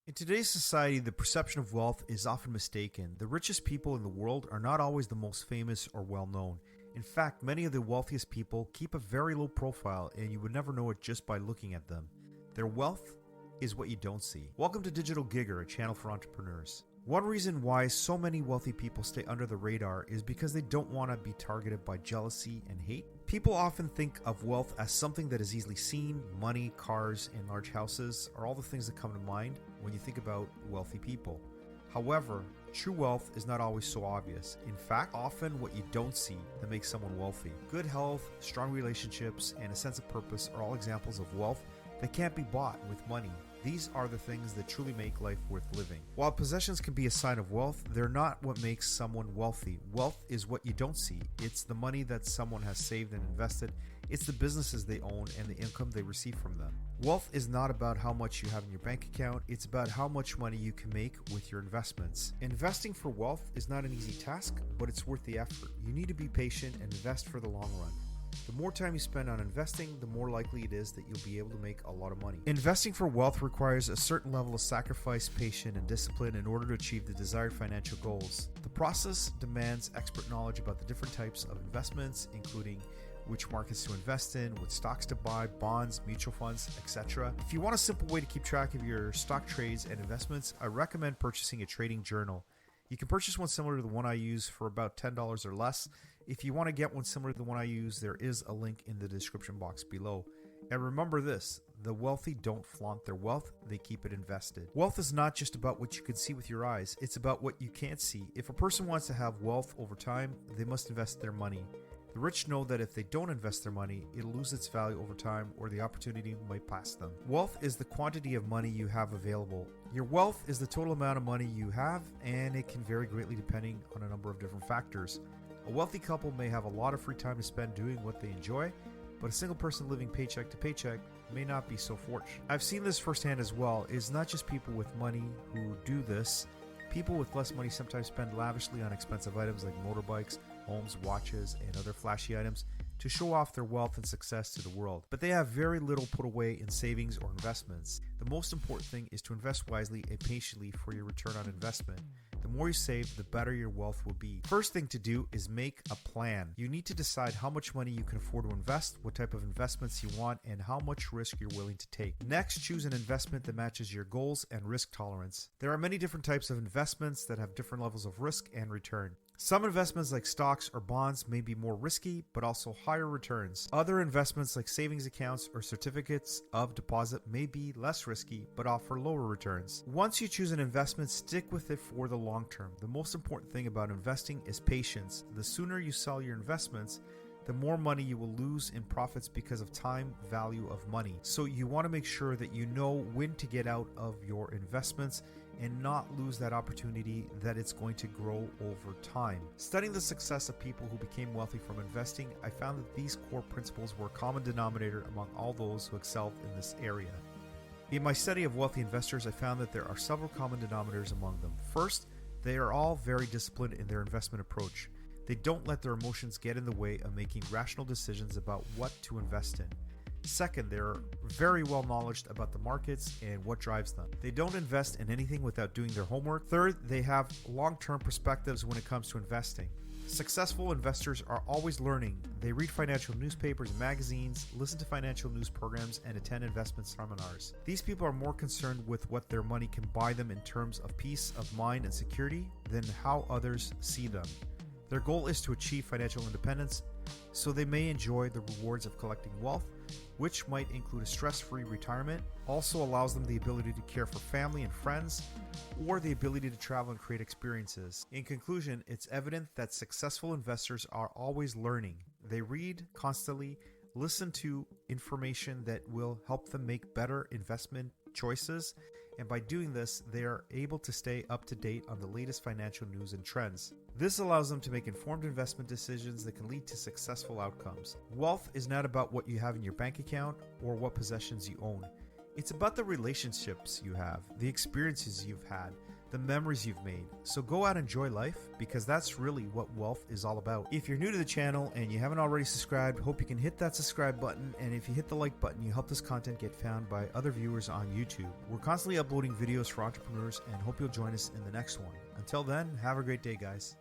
In today's society, the perception of wealth is often mistaken. The richest people in the world are not always the most famous or well known. In fact, many of the wealthiest people keep a very low profile, and you would never know it just by looking at them. Their wealth is what you don't see. Welcome to Digital Gigger, a channel for entrepreneurs. One reason why so many wealthy people stay under the radar is because they don't want to be targeted by jealousy and hate. People often think of wealth as something that is easily seen. Money, cars, and large houses are all the things that come to mind when you think about wealthy people. However, true wealth is not always so obvious. In fact, often what you don't see that makes someone wealthy. Good health, strong relationships, and a sense of purpose are all examples of wealth that can't be bought with money. These are the things that truly make life worth living. While possessions can be a sign of wealth, they're not what makes someone wealthy. Wealth is what you don't see. It's the money that someone has saved and invested. It's the businesses they own and the income they receive from them. Wealth is not about how much you have in your bank account. It's about how much money you can make with your investments. Investing for wealth is not an easy task, but it's worth the effort. You need to be patient and invest for the long run. The more time you spend on investing, the more likely it is that you'll be able to make a lot of money. Investing for wealth requires a certain level of sacrifice, patience, and discipline in order to achieve the desired financial goals. The process demands expert knowledge about the different types of investments, including which markets to invest in, what stocks to buy, bonds, mutual funds, etc. If you want a simple way to keep track of your stock trades and investments, I recommend purchasing a trading journal. You can purchase one similar to the one I use for about $10 or less. If you want to get one similar to the one I use, there is a link in the description box below. And remember this, the wealthy don't flaunt their wealth, they keep it invested. Wealth is not just about what you can see with your eyes, it's about what you can't see. If a person wants to have wealth over time, they must invest their money. The rich know that if they don't invest their money, it'll lose its value over time or the opportunity might pass them. Wealth is the quantity of money you have available. Your wealth is the total amount of money you have, and it can vary greatly depending on a number of different factors. A wealthy couple may have a lot of free time to spend doing what they enjoy, but a single person living paycheck to paycheck may not be so fortunate. I've seen this firsthand as well. It's not just people with money who do this. People with less money sometimes spend lavishly on expensive items like motorbikes, homes, watches, and other flashy items to show off their wealth and success to the world. But they have very little put away in savings or investments. The most important thing is to invest wisely and patiently for your return on investment. The more you save, the better your wealth will be. First thing to do is make a plan. You need to decide how much money you can afford to invest, what type of investments you want, and how much risk you're willing to take. Next, choose an investment that matches your goals and risk tolerance. There are many different types of investments that have different levels of risk and return. Some investments like stocks or bonds may be more risky, but also higher returns. Other investments like savings accounts or certificates of deposit may be less risky, but offer lower returns. Once you choose an investment, stick with it for the long term. The most important thing about investing is patience. The sooner you sell your investments, the more money you will lose in profits because of time value of money. So you want to make sure that you know when to get out of your investments and not lose that opportunity that it's going to grow over time. Studying the success of people who became wealthy from investing, I found that these core principles were a common denominator among all those who excelled in this area. In my study of wealthy investors, I found that there are several common denominators among them. First, they are all very disciplined in their investment approach. They don't let their emotions get in the way of making rational decisions about what to invest in. Second, they're very well knowledgeable about the markets and what drives them. They don't invest in anything without doing their homework. Third, they have long-term perspectives when it comes to investing. Successful investors are always learning. They read financial newspapers and magazines, listen to financial news programs, and attend investment seminars. These people are more concerned with what their money can buy them in terms of peace of mind and security than how others see them. Their goal is to achieve financial independence, so they may enjoy the rewards of collecting wealth, which might include a stress-free retirement, also allows them the ability to care for family and friends, or the ability to travel and create experiences. In conclusion, it's evident that successful investors are always learning. They read constantly, listen to information that will help them make better investment choices, and by doing this, they are able to stay up to date on the latest financial news and trends. This allows them to make informed investment decisions that can lead to successful outcomes. Wealth is not about what you have in your bank account or what possessions you own. It's about the relationships you have, the experiences you've had, the memories you've made. So go out and enjoy life, because that's really what wealth is all about. If you're new to the channel and you haven't already subscribed, hope you can hit that subscribe button, and if you hit the like button, you help this content get found by other viewers on YouTube. We're constantly uploading videos for entrepreneurs and hope you'll join us in the next one. Until then, have a great day, guys.